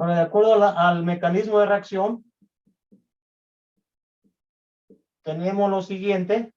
Ahora, de acuerdo al mecanismo de reacción, tenemos lo siguiente.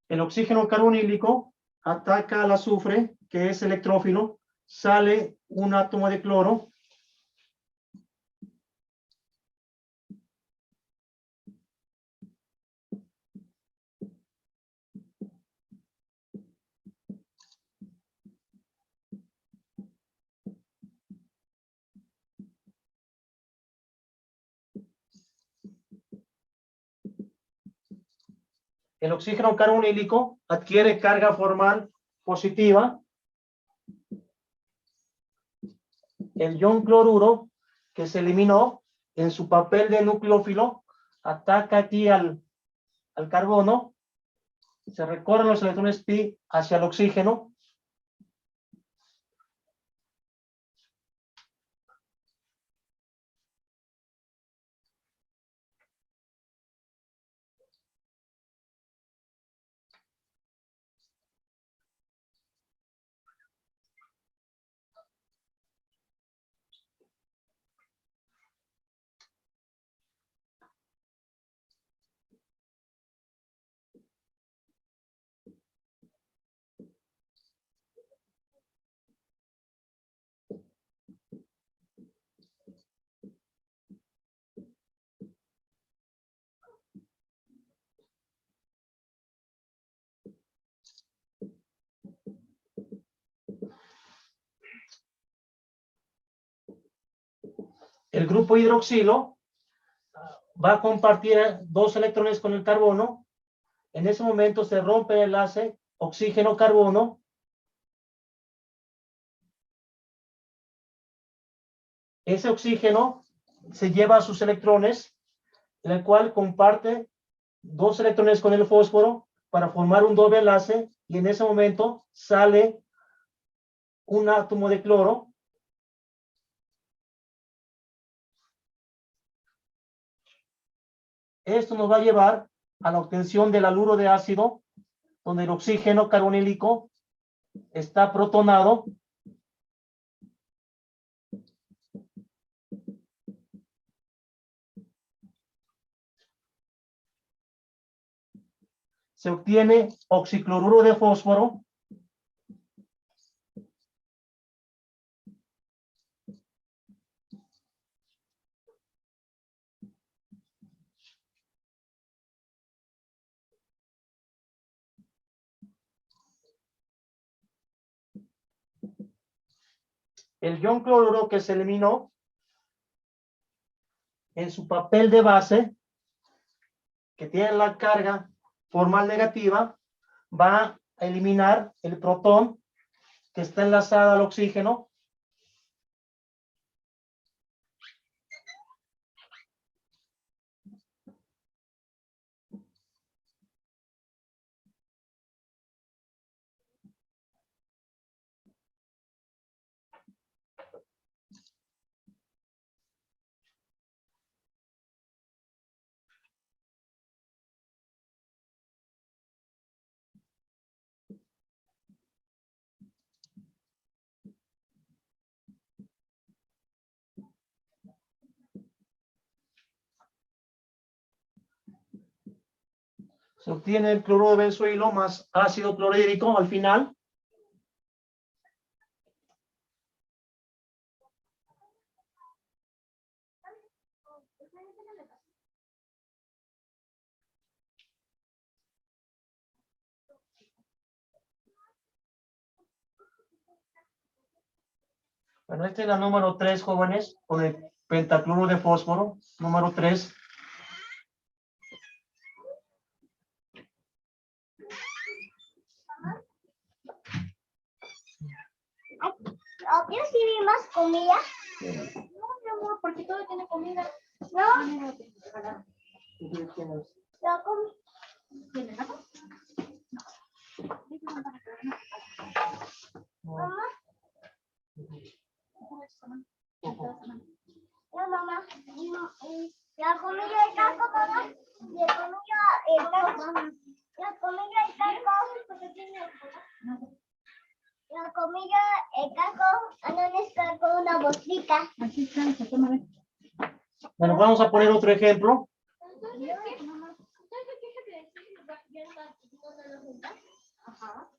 El oxígeno carbonílico ataca al azufre, que es electrófilo, sale un átomo de cloro. El oxígeno carbonílico adquiere carga formal positiva. El ion cloruro, que se eliminó en su papel de nucleófilo, ataca aquí al carbono. Se recorren los electrones pi hacia el oxígeno. El grupo hidroxilo va a compartir 2 electrones con el carbono. En ese momento se rompe el enlace oxígeno-carbono. Ese oxígeno se lleva sus electrones, en el cual comparte 2 electrones con el fósforo para formar un doble enlace, y en ese momento sale un átomo de cloro. Esto nos va a llevar a la obtención del haluro de ácido, donde el oxígeno carbonílico está protonado. Se obtiene oxicloruro de fósforo. El ion cloruro, que se eliminó en su papel de base, que tiene la carga formal negativa, va a eliminar el protón que está enlazado al oxígeno. Se obtiene el cloruro de benzoilo más ácido clorhídrico al final. Bueno, esta es la número 3, jóvenes, con el pentacloruro de fósforo, número 3. ¿Tienes que ir más comida? No, mi amor, porque todo tiene comida. No. ¿La comí. ¿Tiene nada? Mamá. No, mamá. La comida de caco, mamá. La comida de caco. La comida de caco. La comida de caco. No es caco, una bolsita. Aquí está, tómame. Bueno, vamos a poner otro ejemplo. Ajá.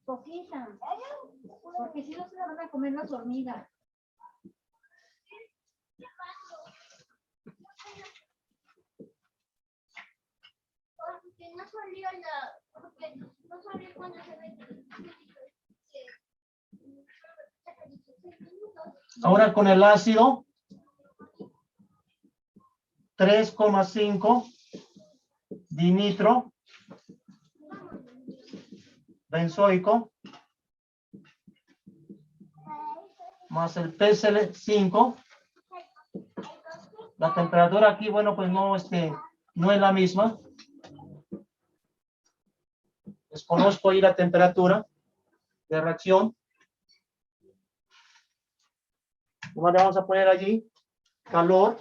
Poquita. Porque si no se la van a comer las hormigas. Porque no salió porque no salió cuando se ve. Ahora con el ácido 3,5 dinitro benzoico más el PCl5. La temperatura aquí, bueno, pues no es la misma. Desconozco ahí la temperatura de reacción. ¿Cómo le vamos a poner allí? Calor.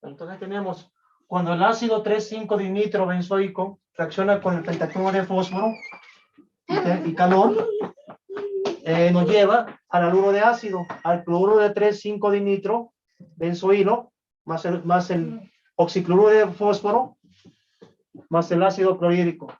Entonces tenemos, cuando el ácido 3,5 dinitro benzoico reacciona con el pentacloruro de fósforo y calor, nos lleva al haluro de ácido, al cloruro de 3,5 dinitro benzoilo, más el oxicloruro de fósforo, más el ácido clorhídrico.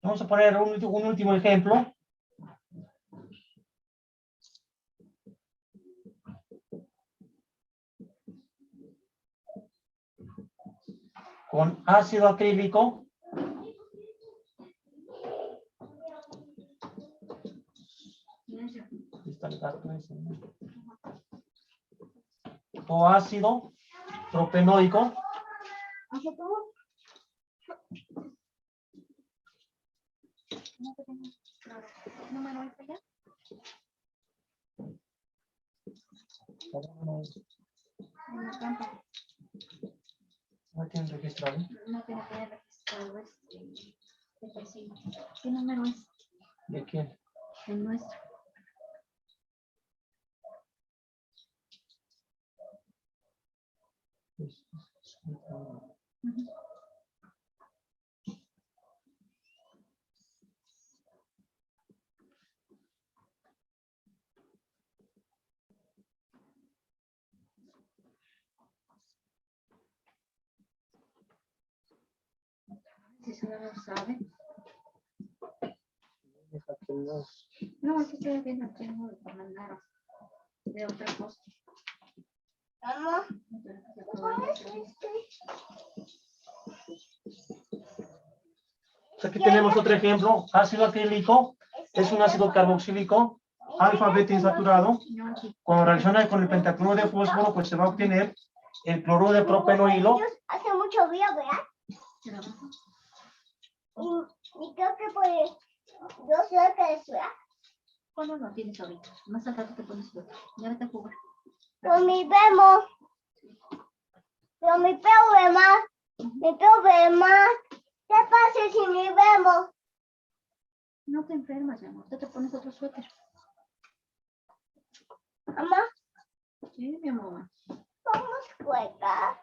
Vamos a poner un último ejemplo. Con ácido acrílico. O ácido propenoico. No tiene registrado. No tiene que registrado ¿Qué número es? ¿De quién? El nuestro. Si eso no lo sabe. Deja que no. No, aquí estoy viendo aquí no lo mandaron. De otra cosa. Mamá, Aquí tenemos otro ejemplo. Ácido acrílico es un ácido carboxílico alfa beta insaturado. No, aquí. Cuando reacciona con el pentacloruro de fósforo, pues se va a obtener el cloruro de propenoilo. hace mucho frío, ¿verdad? Trabajo. Y creo que pues yo soy que de ciudad. ¿Cuándo lo tienes ahorita? Más al rato te pones otro. Ya vete a jugar. Pero mi vemos. Pero mi pelo ve más. Mi pelo ve más. ¿Qué pasa si mi vemos? No te enfermas, mi amor. Tú te pones otro suéter. Mamá, Sí, mi amor. vamos a jugar.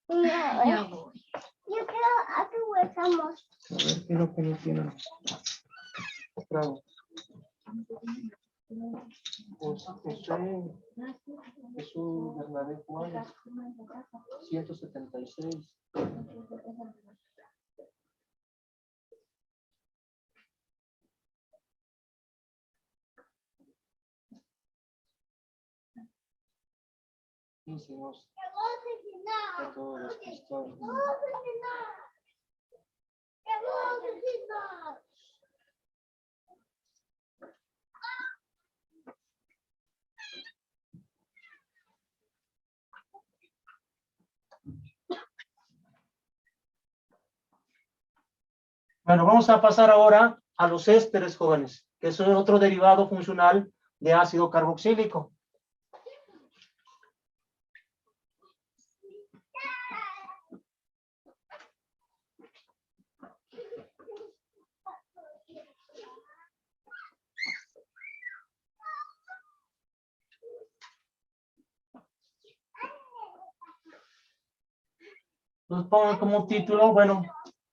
Ya No, voy. yo quiero a que jugamos. A ver, ¿qué es lo que no tiene? Bravo. Pues José Jesús Bernabé Juárez, 176. Y se nos a todos los que están. Bueno, vamos a pasar ahora a los ésteres, jóvenes, que es otro derivado funcional de ácido carboxílico. Nos pongan como título, bueno,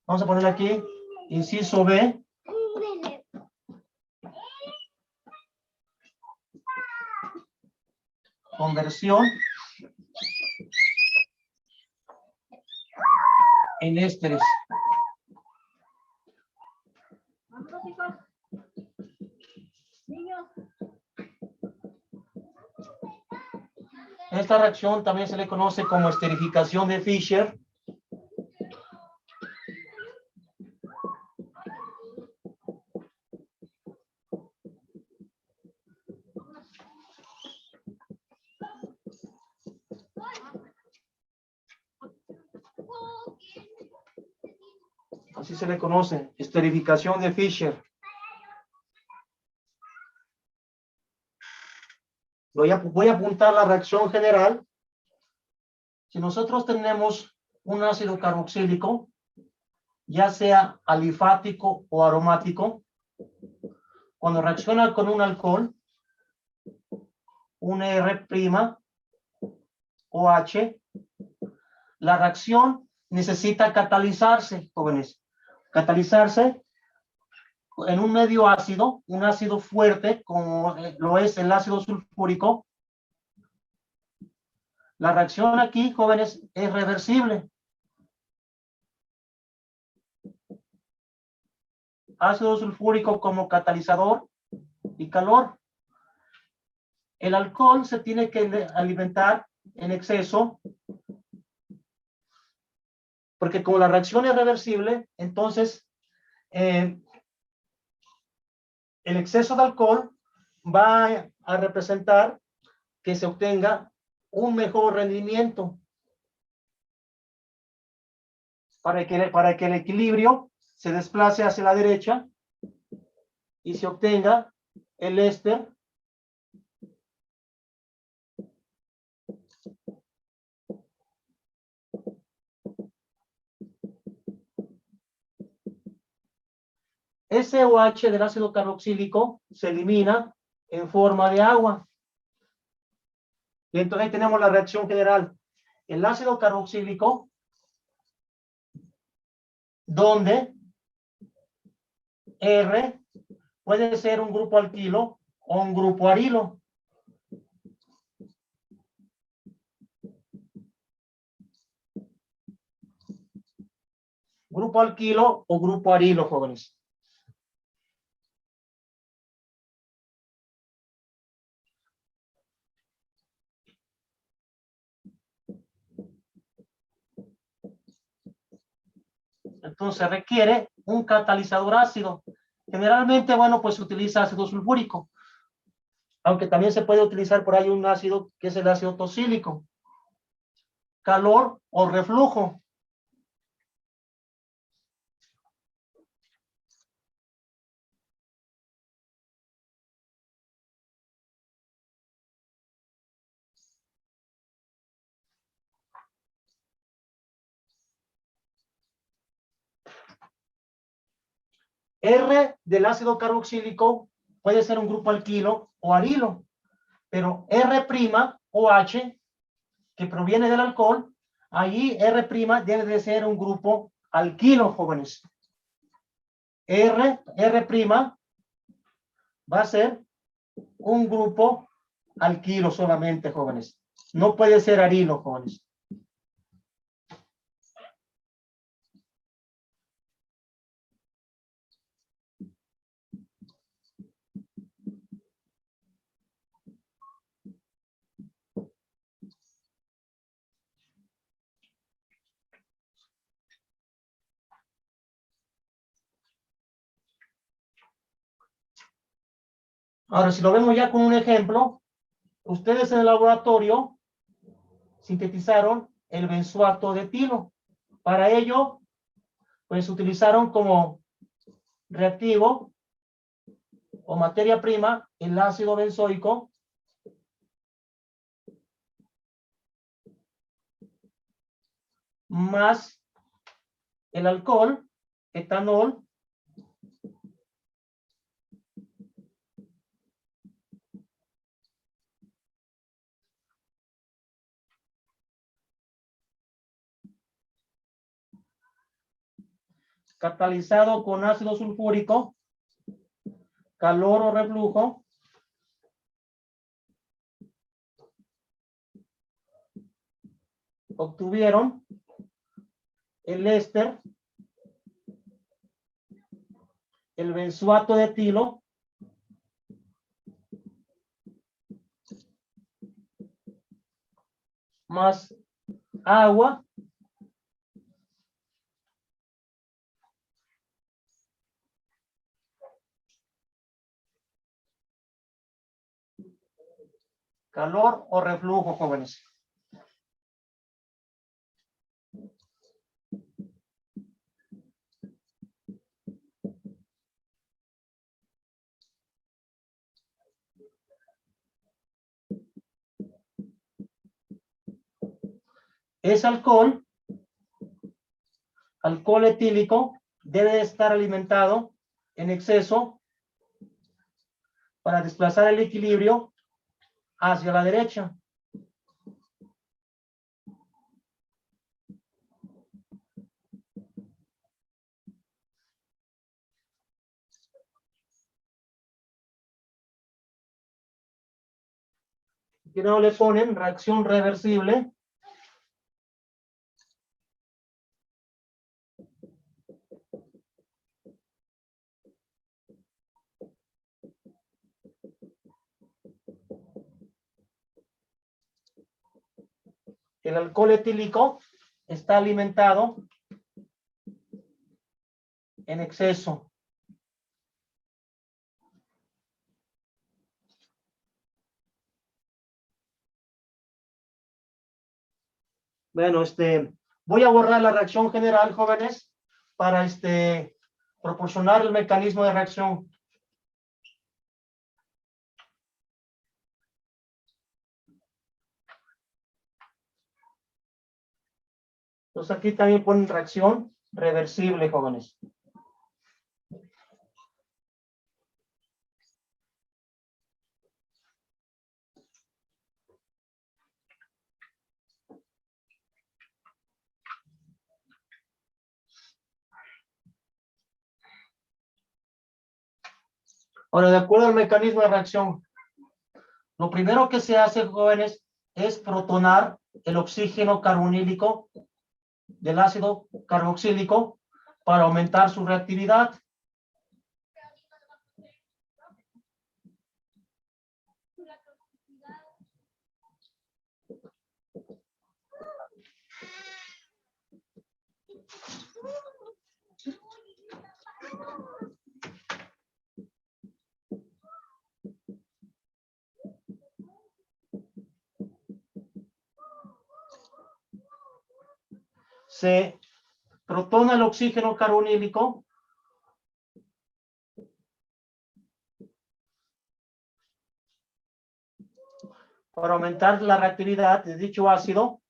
vamos a poner aquí, inciso B, conversión en ésteres. Vamos, hijos. Niños. Esta reacción también se le conoce como esterificación de Fischer. Así se le conoce, esterificación de Fischer. Voy a apuntar la reacción general. Si nosotros tenemos un ácido carboxílico, ya sea alifático o aromático, cuando reacciona con un alcohol, un R' o H, la reacción necesita catalizarse, jóvenes. Catalizarse en un medio ácido, un ácido fuerte, como lo es el ácido sulfúrico. La reacción aquí, jóvenes, es reversible. Ácido sulfúrico como catalizador y calor. El alcohol se tiene que alimentar en exceso, porque como la reacción es reversible, entonces el exceso de alcohol va a representar que se obtenga un mejor rendimiento para que el equilibrio se desplace hacia la derecha y se obtenga el éster SOH del ácido carboxílico se elimina en forma de agua. Y entonces ahí tenemos la reacción general. El ácido carboxílico, donde R puede ser un grupo alquilo o un grupo arilo. Grupo alquilo o grupo arilo, jóvenes. Entonces requiere un catalizador ácido. Generalmente, bueno, pues se utiliza ácido sulfúrico. Aunque también se puede utilizar por ahí un ácido que es el ácido tosílico. Calor o reflujo. R del ácido carboxílico puede ser un grupo alquilo o arilo, pero R' o H, que proviene del alcohol, allí R' debe de ser un grupo alquilo, jóvenes. R' va a ser un grupo alquilo solamente, jóvenes. No puede ser arilo, jóvenes. Ahora, si lo vemos ya con un ejemplo, ustedes en el laboratorio sintetizaron el benzoato de etilo. Para ello, pues utilizaron como reactivo o materia prima el ácido benzoico más el alcohol, etanol, catalizado con ácido sulfúrico, calor o reflujo, obtuvieron el éster, el benzoato de etilo, más agua, calor o reflujo, jóvenes. Ese alcohol etílico, debe estar alimentado en exceso para desplazar el equilibrio hacia la derecha. Que no le ponen reacción reversible. El alcohol etílico está alimentado en exceso. Bueno, voy a borrar la reacción general, jóvenes, para proporcionar el mecanismo de reacción. Entonces aquí también ponen reacción reversible, jóvenes. Ahora, de acuerdo al mecanismo de reacción, lo primero que se hace, jóvenes, es protonar el oxígeno carbonílico del ácido carboxílico para aumentar su reactividad. Se protona el oxígeno carbonílico para aumentar la reactividad de dicho ácido.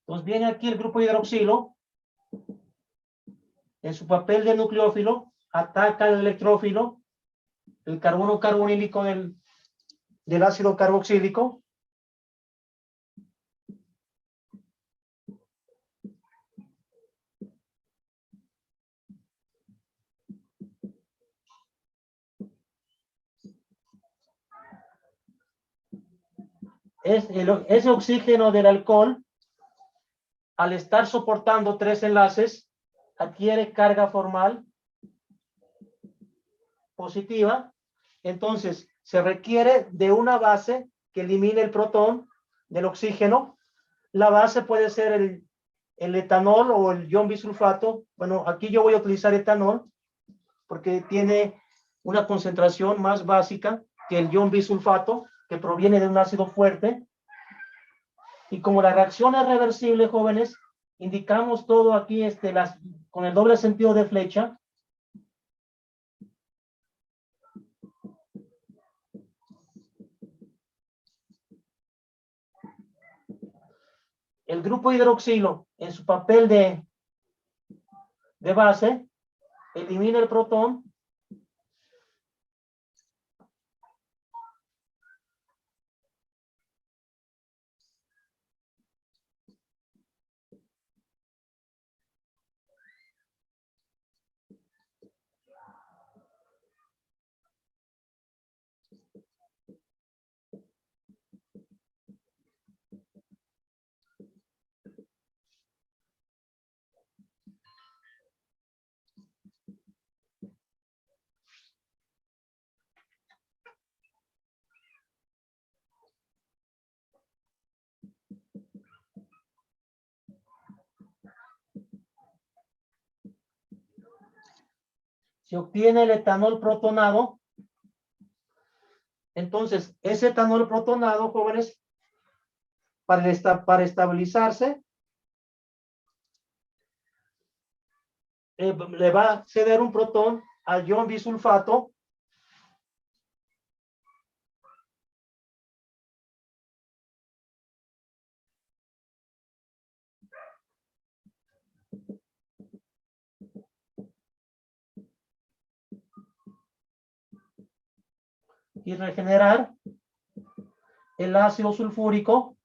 Entonces viene aquí el grupo hidroxilo, en su papel de nucleófilo, ataca al electrófilo, el carbono carbonílico del ácido carboxílico. Ese oxígeno del alcohol, al estar soportando 3 enlaces, adquiere carga formal positiva. Entonces, se requiere de una base que elimine el protón del oxígeno. La base puede ser el etanol o el ion bisulfato. Bueno, aquí yo voy a utilizar etanol porque tiene una concentración más básica que el ion bisulfato, que proviene de un ácido fuerte. Y como la reacción es reversible, jóvenes, indicamos todo aquí con el doble sentido de flecha. El grupo hidroxilo, en su papel de base, elimina el protón. Se obtiene el etanol protonado. Entonces, ese etanol protonado, jóvenes, para estabilizarse, le va a ceder un protón al ion bisulfato. Y regenerar el ácido sulfúrico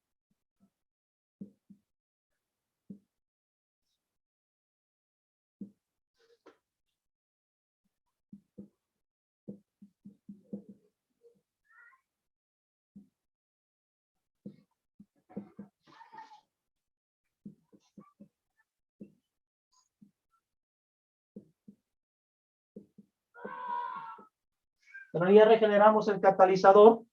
Pero ya regeneramos el catalizador.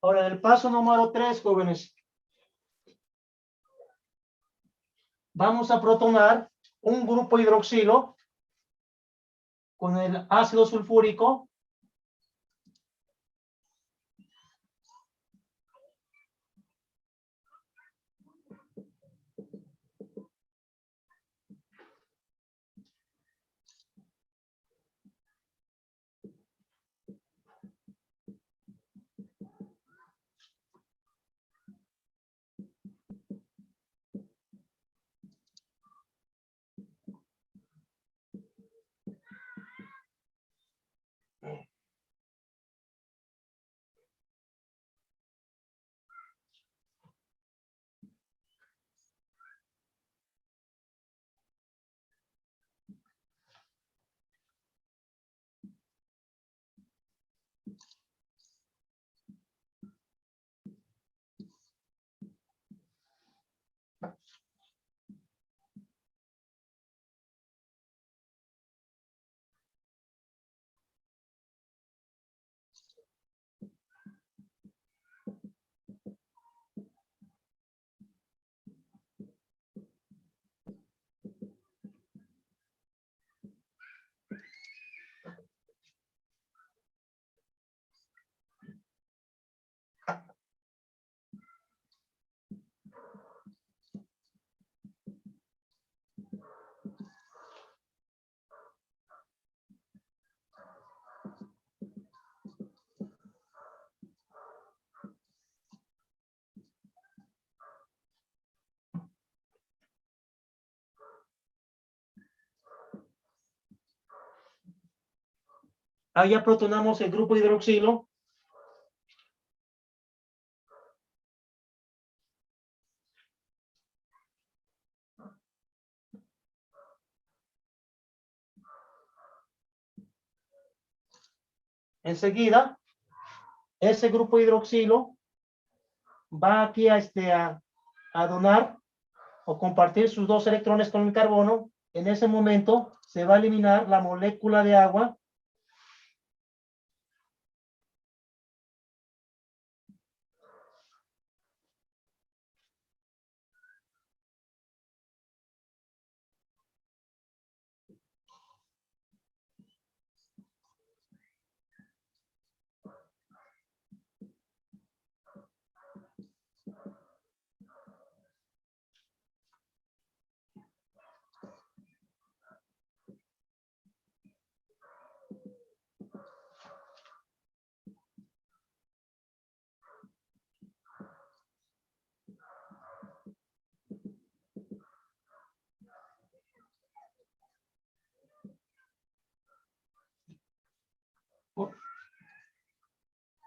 Ahora, en el paso número 3, jóvenes, vamos a protonar un grupo hidroxilo con el ácido sulfúrico. Ahí ya protonamos el grupo hidroxilo. Enseguida, ese grupo hidroxilo va aquí a donar o compartir sus 2 electrones con el carbono. En ese momento se va a eliminar la molécula de agua.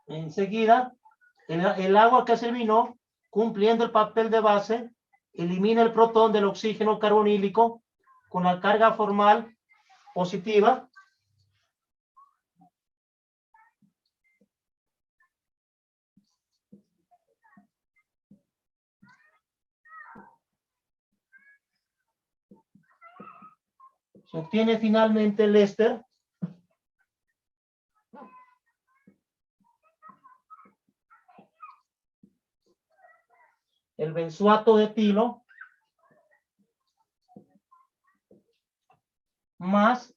Enseguida, el agua que se eliminó, cumpliendo el papel de base, elimina el protón del oxígeno carbonílico con la carga formal positiva. Se obtiene finalmente el éster. El benzoato de etilo más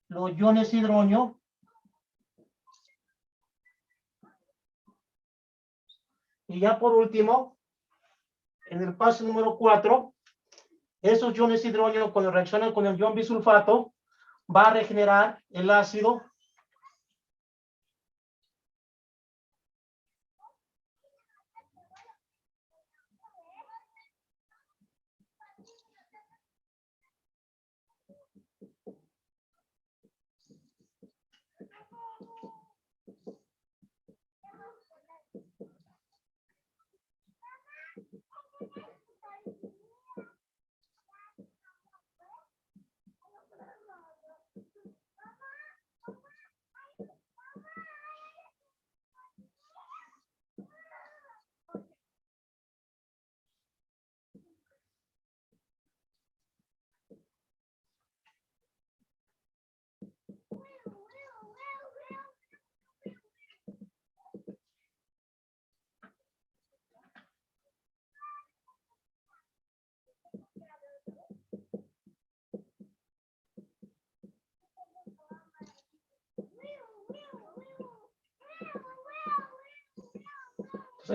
los iones hidronio y ya por último, en el paso número 4, esos iones hidronio cuando reaccionan con el ion bisulfato va a regenerar el ácido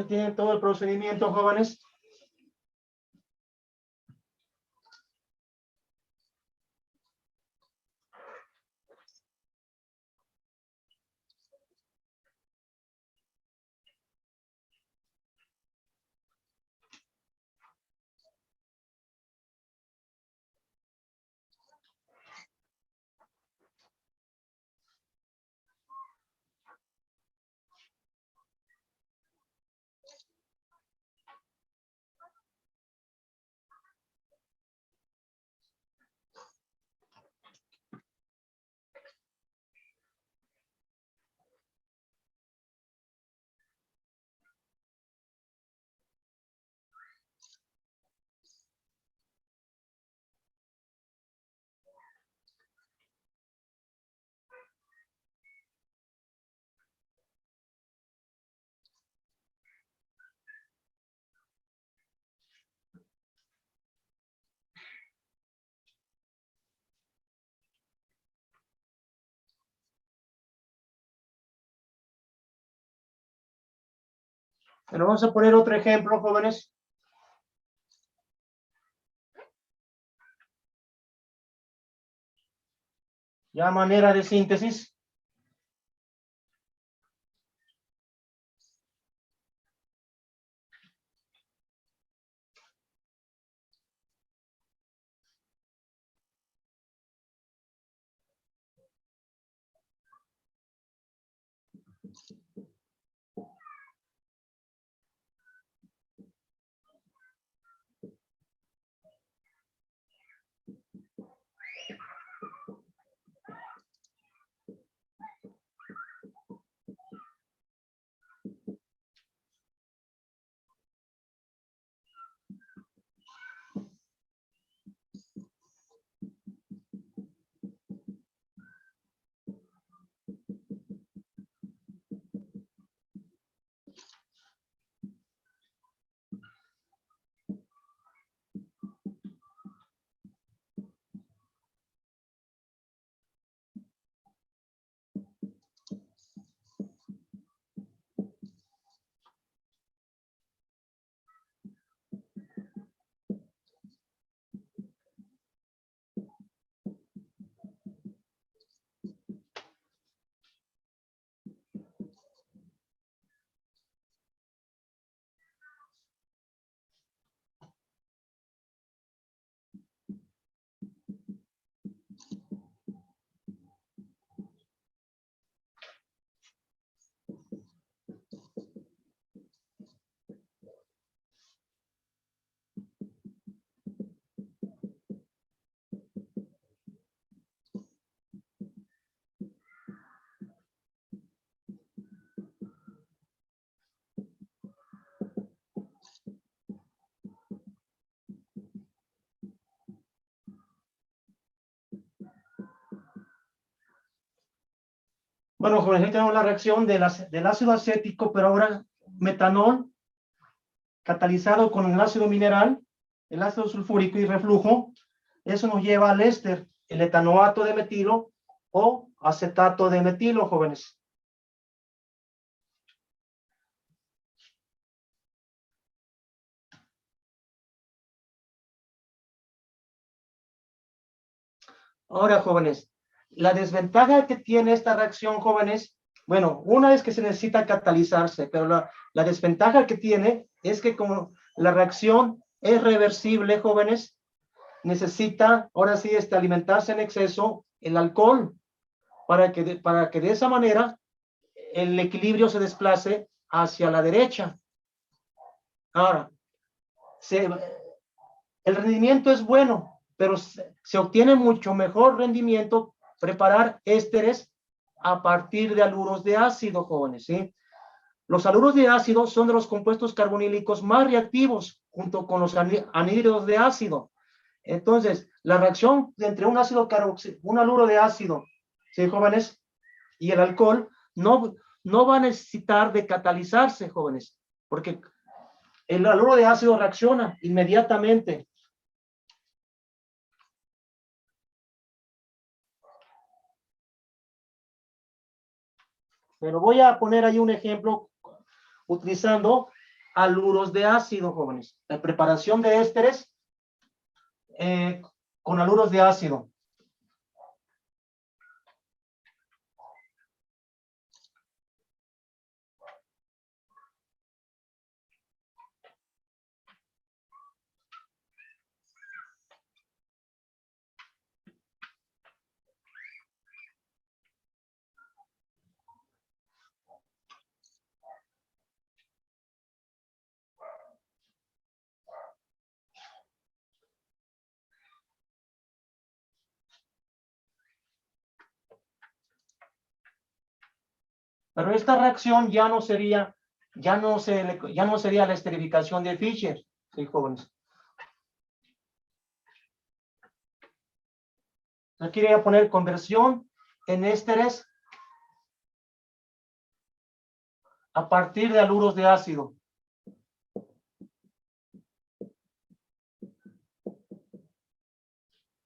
Ahí tienen todo el procedimiento, jóvenes. Pero vamos a poner otro ejemplo, jóvenes. Ya a manera de síntesis. Bueno, jóvenes, ahí tenemos la reacción del ácido acético, pero ahora metanol catalizado con el ácido mineral, el ácido sulfúrico y reflujo. Eso nos lleva al éster, el etanoato de metilo o acetato de metilo, jóvenes. Ahora, jóvenes, la desventaja que tiene esta reacción, jóvenes, bueno, una es que se necesita catalizarse, pero la desventaja que tiene es que como la reacción es reversible, jóvenes, necesita, ahora sí, alimentarse en exceso el alcohol para que de esa manera el equilibrio se desplace hacia la derecha. Ahora, el rendimiento es bueno, pero se obtiene mucho mejor rendimiento preparar ésteres a partir de haluros de ácido, jóvenes, ¿sí? Los haluros de ácido son de los compuestos carbonílicos más reactivos junto con los anhídridos de ácido. Entonces, la reacción entre un haluro de ácido, ¿sí, jóvenes? Y el alcohol no va a necesitar de catalizarse, jóvenes, porque el haluro de ácido reacciona inmediatamente. Pero voy a poner ahí un ejemplo utilizando haluros de ácido, jóvenes. La preparación de ésteres con haluros de ácido. Pero esta reacción ya no sería la esterificación de Fischer, ¿sí, jóvenes? Yo quería poner conversión en ésteres a partir de haluros de ácido.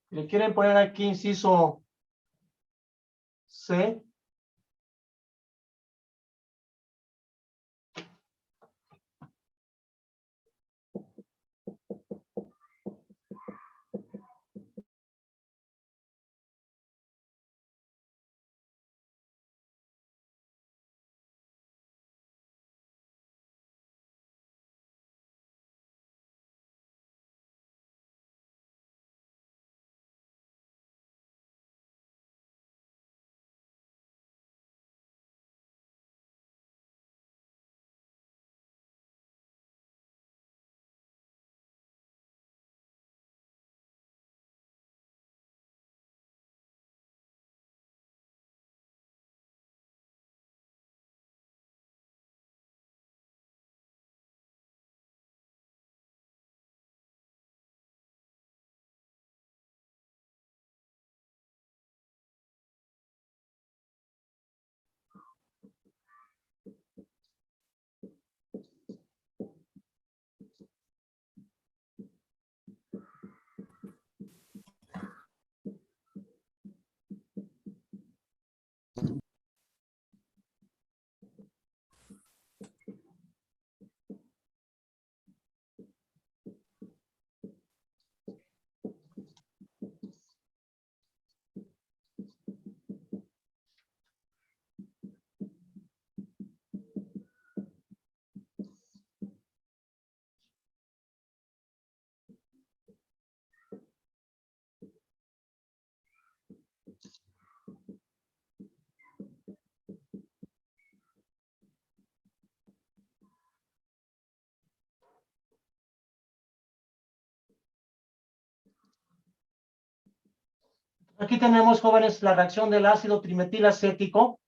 Le quieren poner aquí inciso C. Aquí tenemos, jóvenes, la reacción del ácido trimetilacético.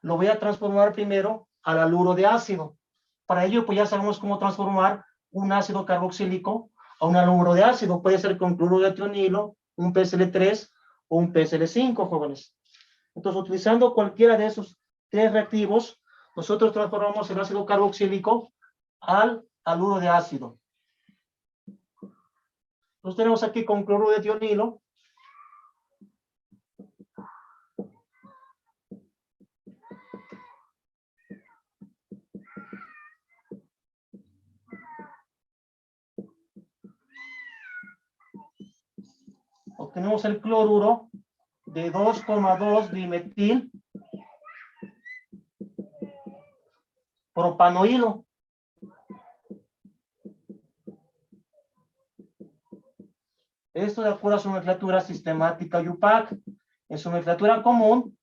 Lo voy a transformar primero al haluro de ácido. Para ello, pues ya sabemos cómo transformar un ácido carboxílico a un haluro de ácido. Puede ser con cloruro de tionilo, un PCl3 o un PCl5, jóvenes. Entonces, utilizando cualquiera de esos tres reactivos, nosotros transformamos el ácido carboxílico al haluro de ácido. Entonces tenemos aquí con cloruro de tionilo. Obtenemos el cloruro de 2,2 dimetil propanoilo. Esto de acuerdo a su nomenclatura sistemática UPAC. En su nomenclatura común,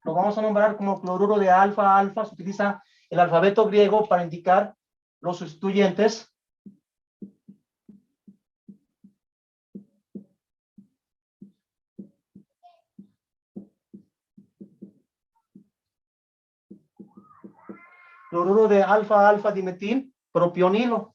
lo vamos a nombrar como cloruro de alfa-alfa. Se utiliza el alfabeto griego para indicar los sustituyentes. Cloruro de alfa-alfa dimetil propionilo.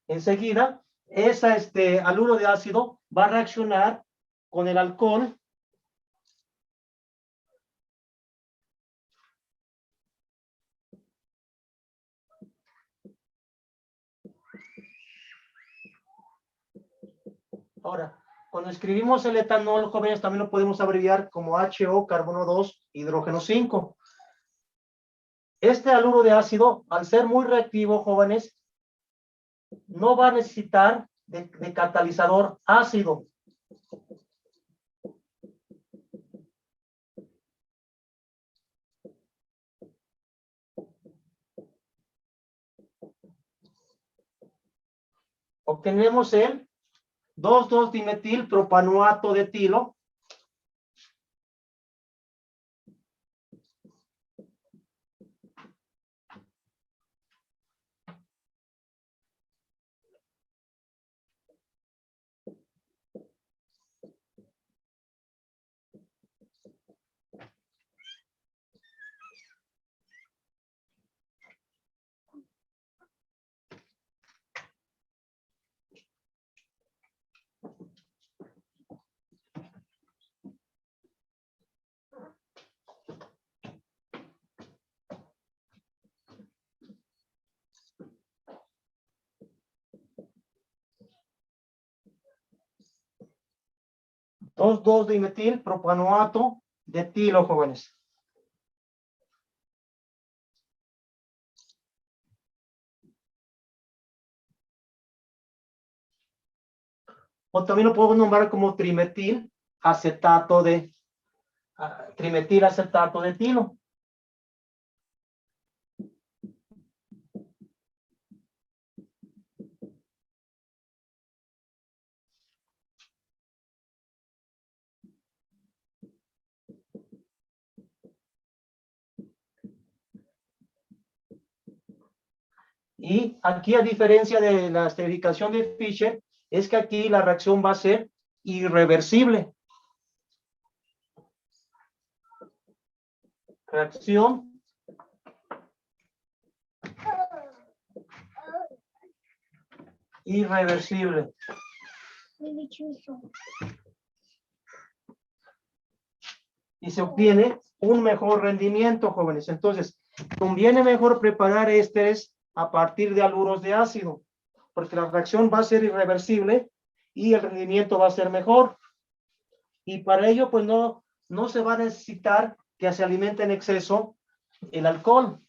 Enseguida, ese haluro de ácido va a reaccionar con el alcohol ahora, Cuando escribimos el etanol, jóvenes, también lo podemos abreviar como HO, carbono 2, hidrógeno 5. Este haluro de ácido, al ser muy reactivo, jóvenes, no va a necesitar de catalizador ácido. Obtenemos el 2,2-dimetil propanoato de etilo. Dos 2,2-dimetil propanoato de etilo, jóvenes. O también lo podemos nombrar como trimetil acetato de etilo. Y aquí, a diferencia de la esterificación de Fischer, es que aquí la reacción va a ser irreversible. Reacción irreversible. Y se obtiene un mejor rendimiento, jóvenes. Entonces, conviene mejor preparar ésteres a partir de haluros de ácido, porque la reacción va a ser irreversible y el rendimiento va a ser mejor. Y para ello, pues no se va a necesitar que se alimente en exceso el alcohol.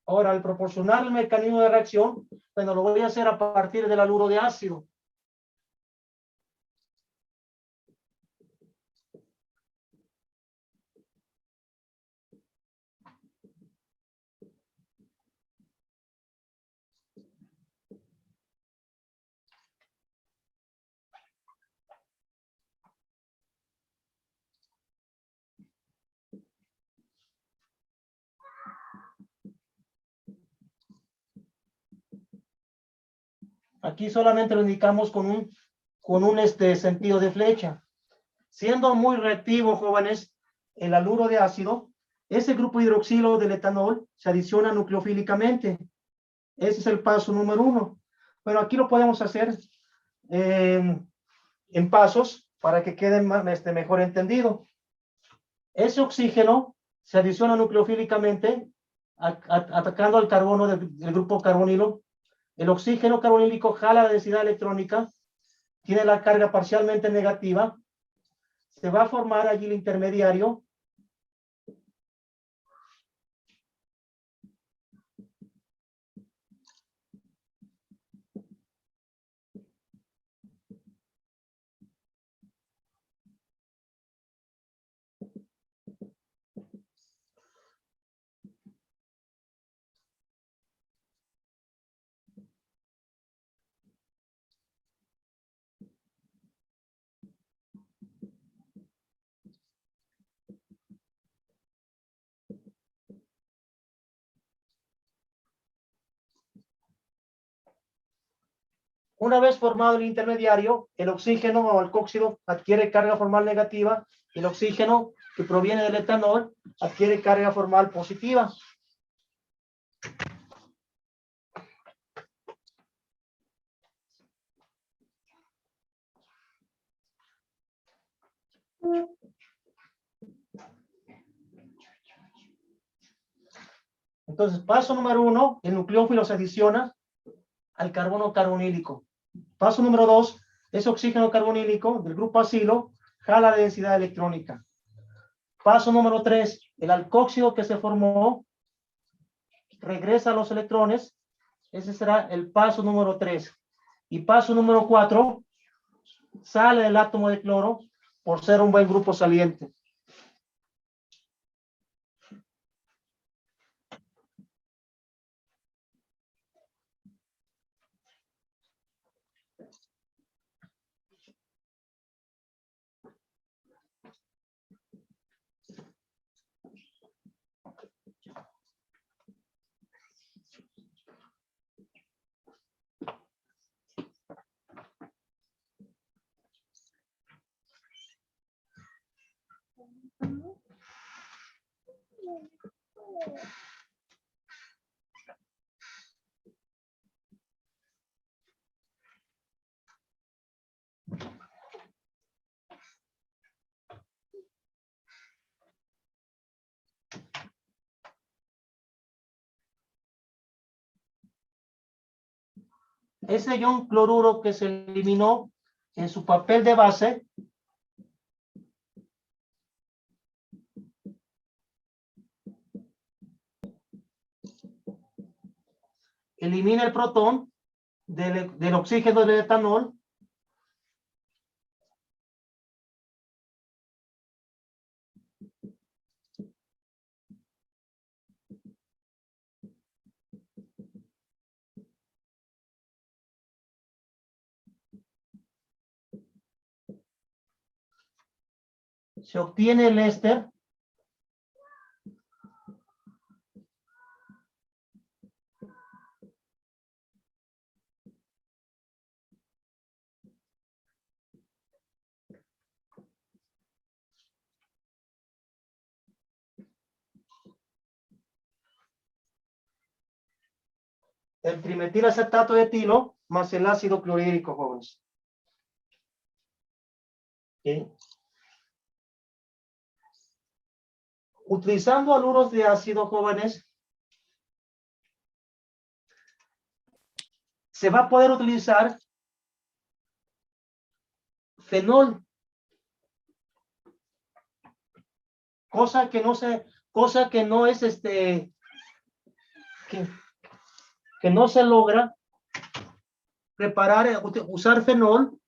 Ahora, al proporcionar el mecanismo de reacción, bueno, lo voy a hacer a partir del haluro de ácido. Aquí solamente lo indicamos con un sentido de flecha. Siendo muy reactivo, jóvenes, el haluro de ácido, ese grupo hidroxilo del etanol se adiciona nucleofílicamente. Ese es el paso número 1. Bueno, aquí lo podemos hacer en pasos para que quede mejor entendido. Ese oxígeno se adiciona nucleofílicamente atacando al carbono del grupo carbonilo. El oxígeno carbonílico jala la densidad electrónica, tiene la carga parcialmente negativa, se va a formar allí el intermediario. Una vez formado el intermediario, el oxígeno o alcohóxido adquiere carga formal negativa y el oxígeno que proviene del etanol adquiere carga formal positiva. Entonces, paso número 1, el nucleófilo se adiciona al carbono carbonílico. Paso número 2, ese oxígeno carbonílico del grupo acilo jala la densidad electrónica. Paso número 3, el alcoxído que se formó regresa a los electrones. Ese será el paso número 3. Y paso número 4, sale el átomo de cloro por ser un buen grupo saliente. Ese ion cloruro que se eliminó en su papel de base elimina el protón del oxígeno del etanol se obtiene el éster el trimetilacetato de etilo más el ácido clorhídrico, jóvenes. ¿Okay? Utilizando haluros de ácido, jóvenes, se va a poder utilizar fenol, cosa que no es que no se logra preparar, usar fenol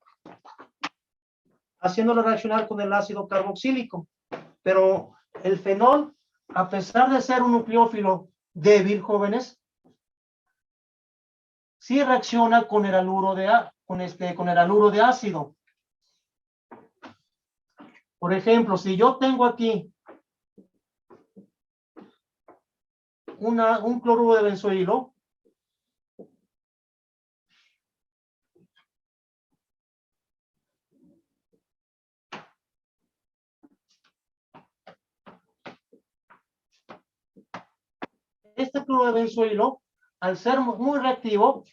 haciéndolo reaccionar con el ácido carboxílico. Pero el fenol, a pesar de ser un nucleófilo débil, jóvenes, sí reacciona con el haluro con el haluro de ácido. Por ejemplo, si yo tengo aquí un cloruro de benzoilo, este cloruro de benzoilo, al ser muy reactivo,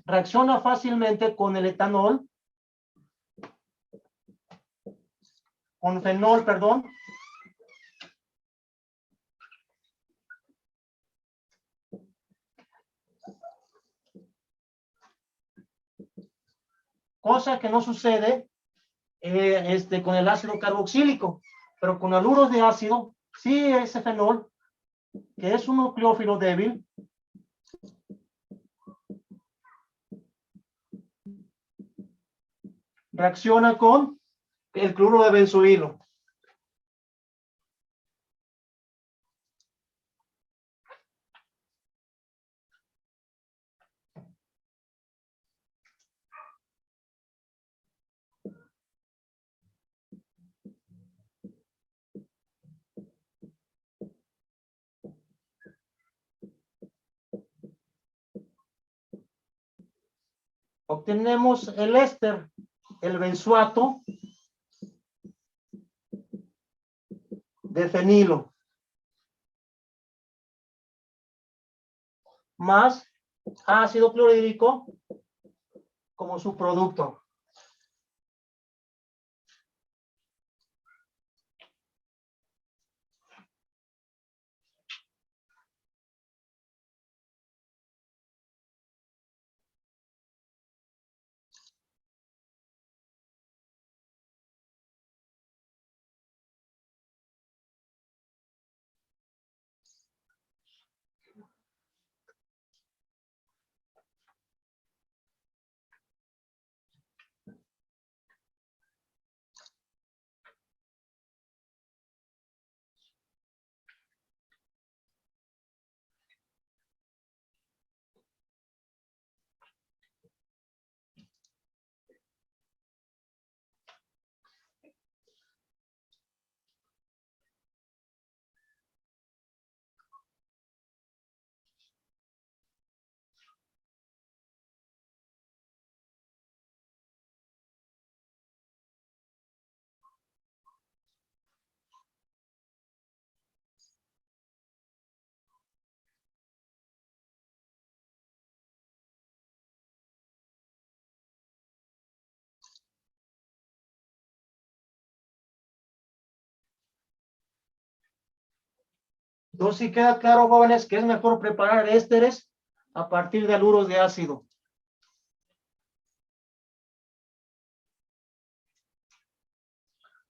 reacciona fácilmente con el etanol, con fenol, perdón. Cosa que no sucede con el ácido carboxílico, pero con haluros de ácido, sí, ese fenol, que es un nucleófilo débil, reacciona con el cloruro de benzoilo. Obtenemos el éster, el benzoato de fenilo, más ácido clorhídrico como subproducto. Entonces, si queda claro, jóvenes, que es mejor preparar ésteres a partir de haluros de ácido.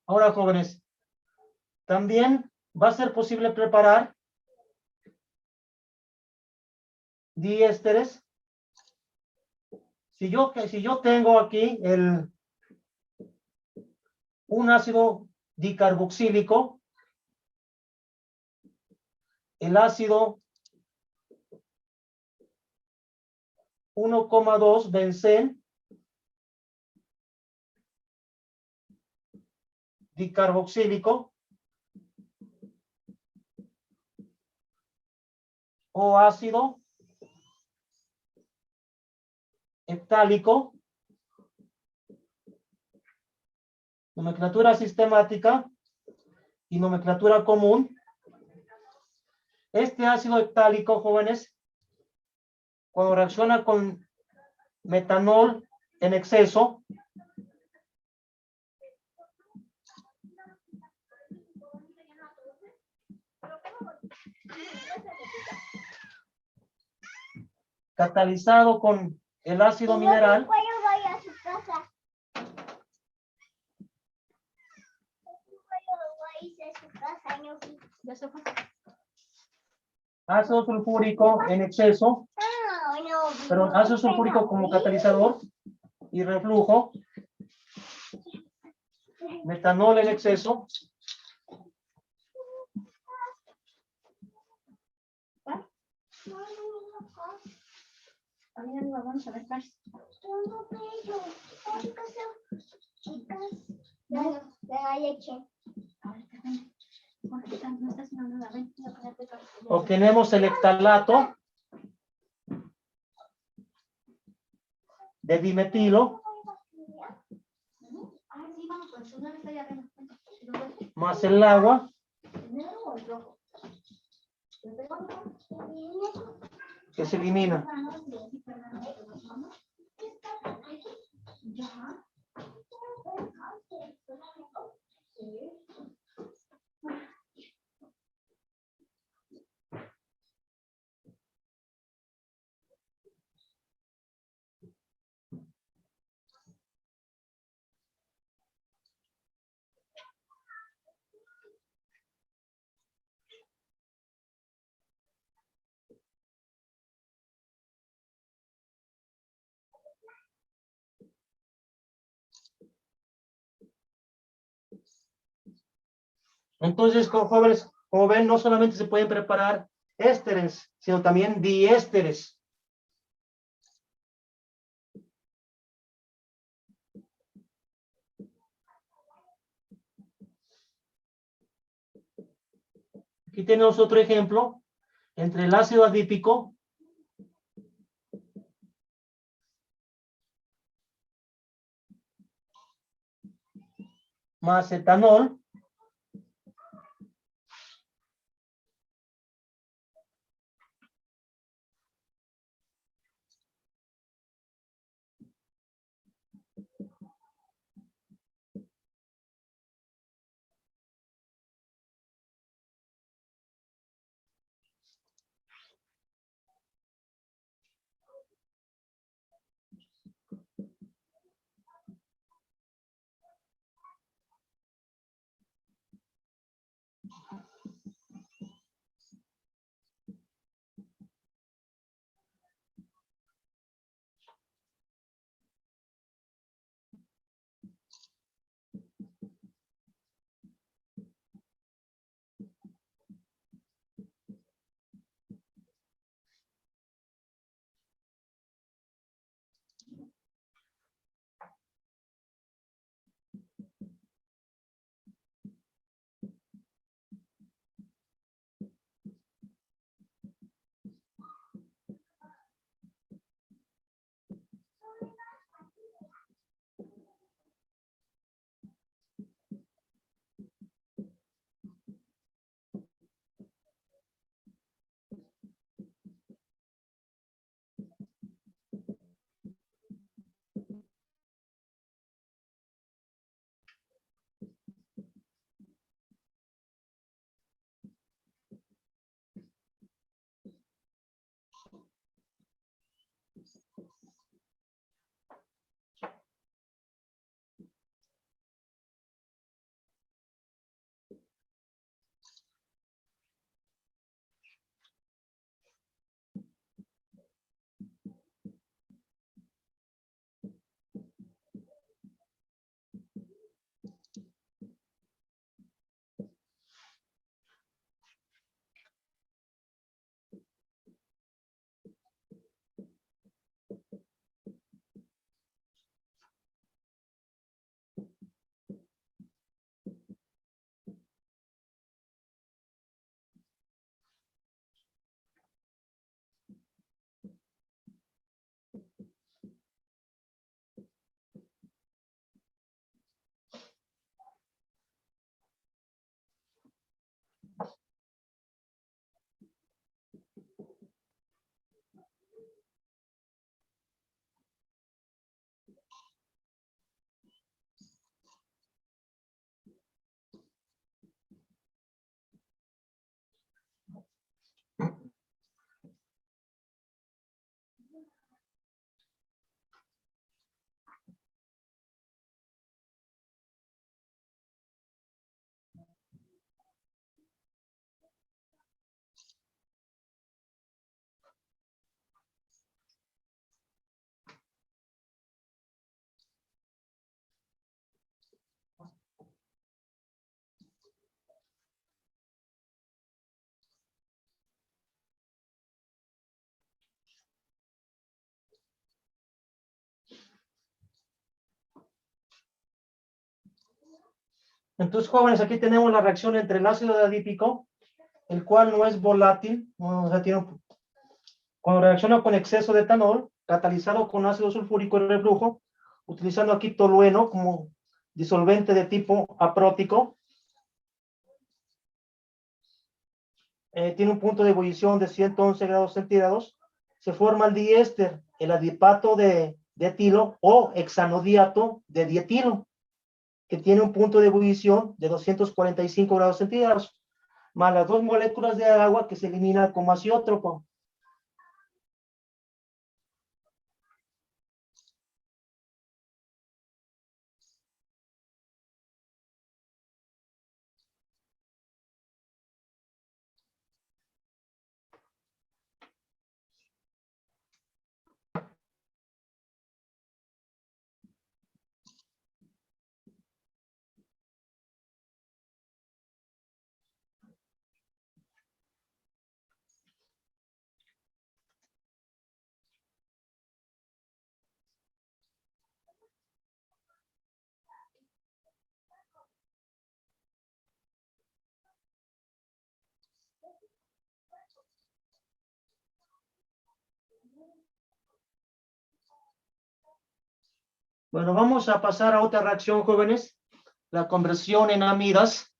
Ahora, jóvenes, también va a ser posible preparar diésteres. Si yo tengo aquí un ácido dicarboxílico, el ácido 1,2 bencén dicarboxílico o ácido heptálico, nomenclatura sistemática y nomenclatura común. Este ácido heptálico, jóvenes, cuando reacciona con metanol en exceso, catalizado con el ácido mineral, Voy a su casa. Ya se fue. ácido sulfúrico en exceso, perdón, ácido sulfúrico como catalizador y reflujo, metanol en exceso, Ahí arriba vamos a ver. Ya leche. A ver, ven. Jorge, no estás haciendo nada. Ven, voy a ponerte el carro. obtenemos el heptalato de dimetilo Ah, sí, vamos, pues una vez allá arriba. Ven. más el agua ¿El negro o el rojo? ¿El rojo? que se elimina. Ya. Entonces, jóvenes, como ven, no solamente se pueden preparar ésteres, sino también diésteres. Aquí tenemos otro ejemplo entre el ácido adípico más etanol Entonces, jóvenes, aquí tenemos la reacción entre el ácido adípico, el cual no es volátil, o sea, cuando reacciona con exceso de etanol, catalizado con ácido sulfúrico en reflujo, utilizando aquí tolueno como disolvente de tipo aprótico. Tiene un punto de ebullición de 111 grados centígrados. Se forma el diéster, el adipato de etilo o hexanodiato de dietilo, que tiene un punto de ebullición de 245 grados centígrados, más las dos moléculas de agua que se eliminan como azeótropo. Bueno, vamos a pasar a otra reacción, jóvenes, la conversión en amidas.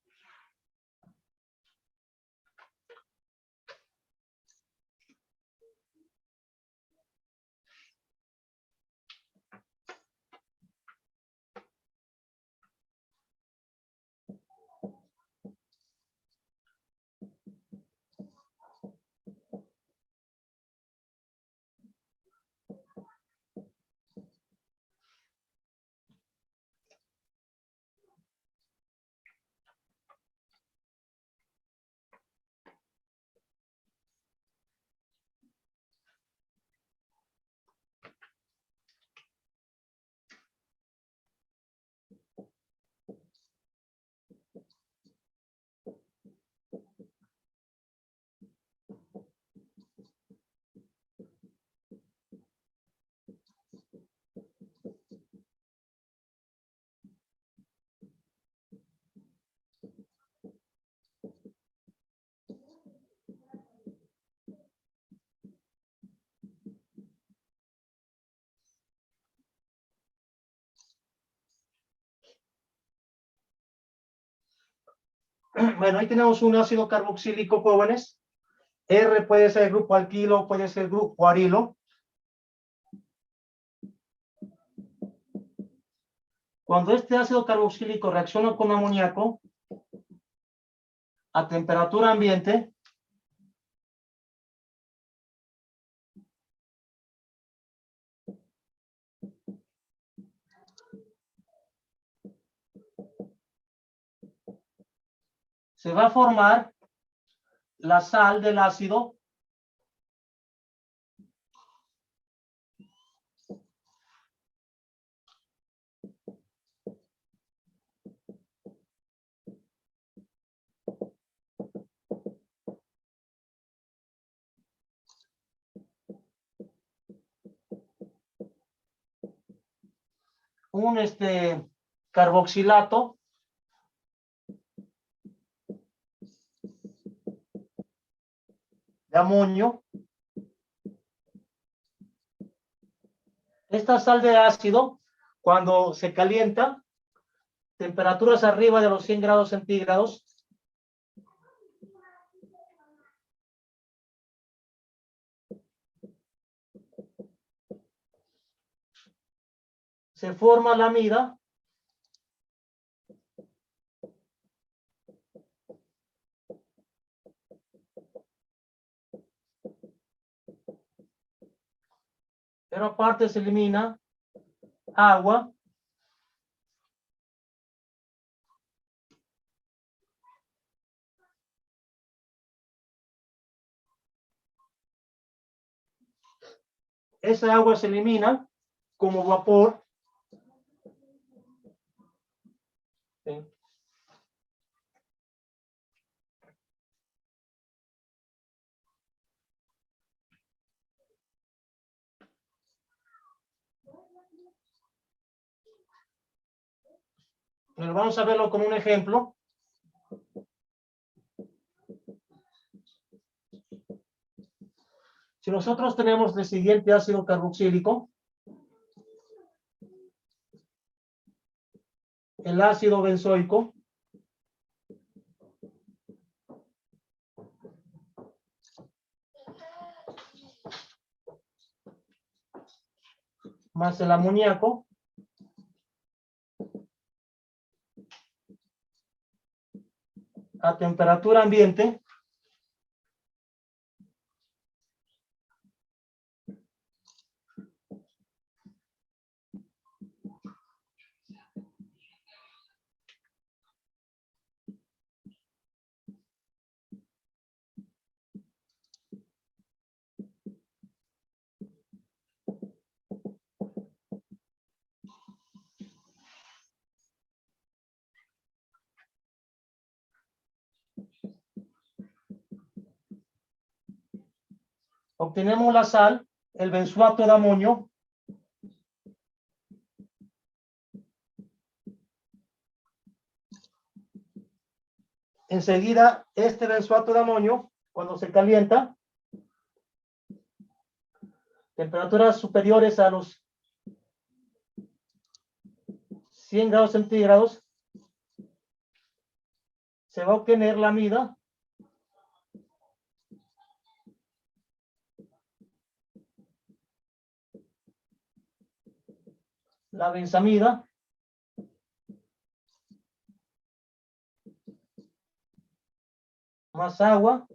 Bueno, ahí tenemos un ácido carboxílico, jóvenes. R puede ser el grupo alquilo, puede ser el grupo arilo. Cuando este ácido carboxílico reacciona con amoníaco a temperatura ambiente, se va a formar la sal del ácido un carboxilato de amonio. Esta sal de ácido, cuando se calienta, temperaturas arriba de los 100 grados centígrados, se forma la amida pero aparte se elimina agua esa agua se elimina como vapor. ¿Sí? Pero vamos a verlo con un ejemplo. Si nosotros tenemos el siguiente ácido carboxílico, el ácido benzoico, más el amoníaco, a temperatura ambiente, obtenemos la sal, el benzoato de amonio, enseguida este benzoato de amonio, cuando se calienta, temperaturas superiores a los 100 grados centígrados, se va a obtener la amida, la benzamida, más agua,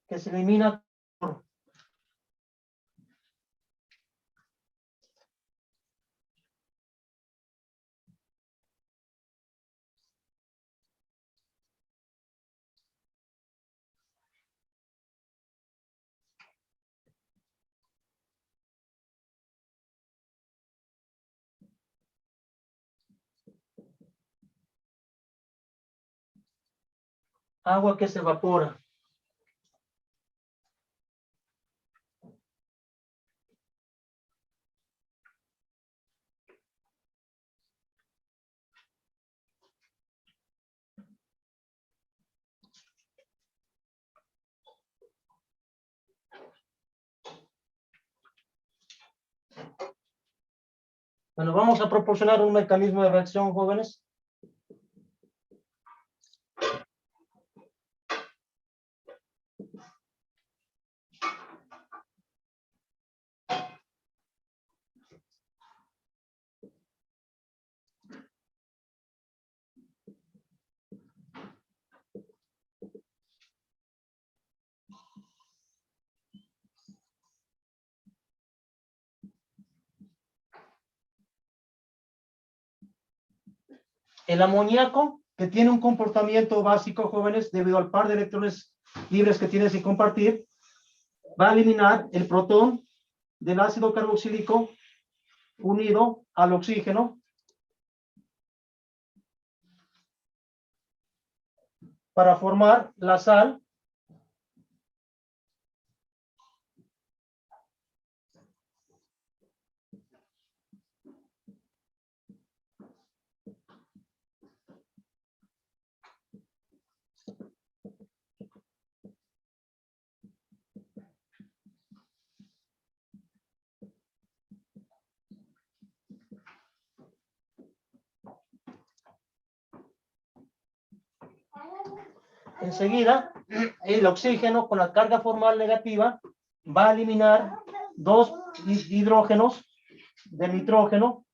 que se elimina. Agua que se evapora. Bueno, vamos a proporcionar un mecanismo de reacción, jóvenes. El amoníaco, que tiene un comportamiento básico, jóvenes, debido al par de electrones libres que tiene sin compartir, va a eliminar el protón del ácido carboxílico unido al oxígeno para formar la sal enseguida. El oxígeno con la carga formal negativa va a eliminar dos hidrógenos del nitrógeno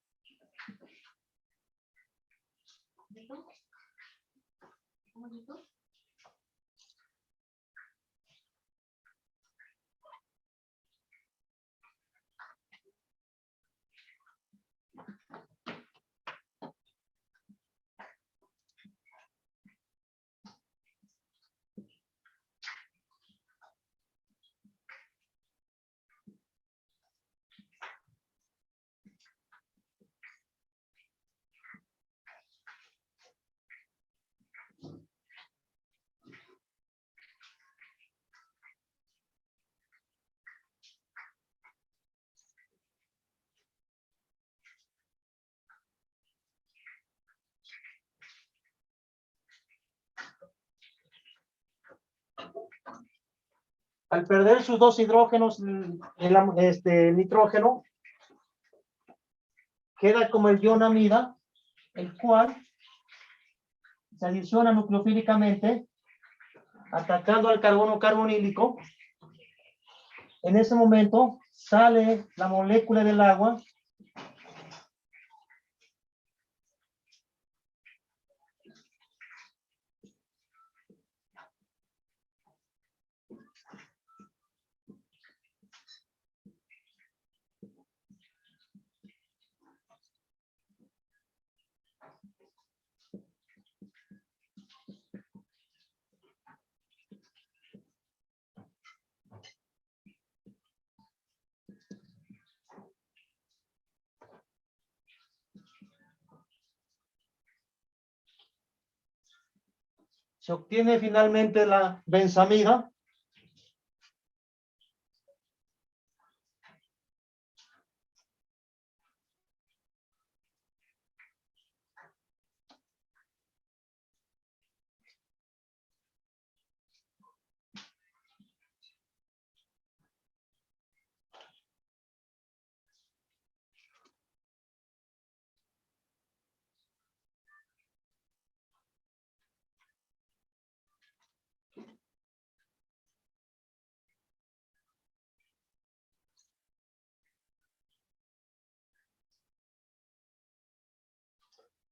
al perder sus dos hidrógenos, el nitrógeno, queda como el ion amida, el cual se adiciona nucleofílicamente, atacando al carbono carbonílico. En ese momento sale la molécula del agua se obtiene finalmente la benzamida.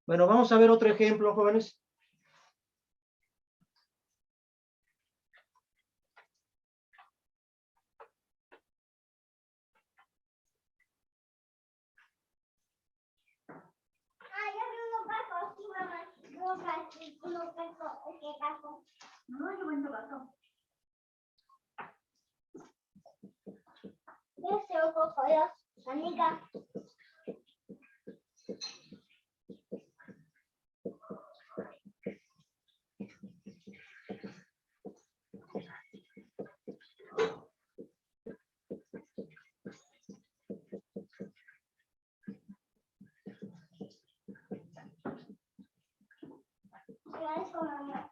Bueno, vamos a ver otro ejemplo, jóvenes. Ah, yo vi unos gatos, sí, mamá. Unos gatos, ¿qué gato? No, yo vendo gato. Ese ojo, joder, amiga. Gracias, mamá.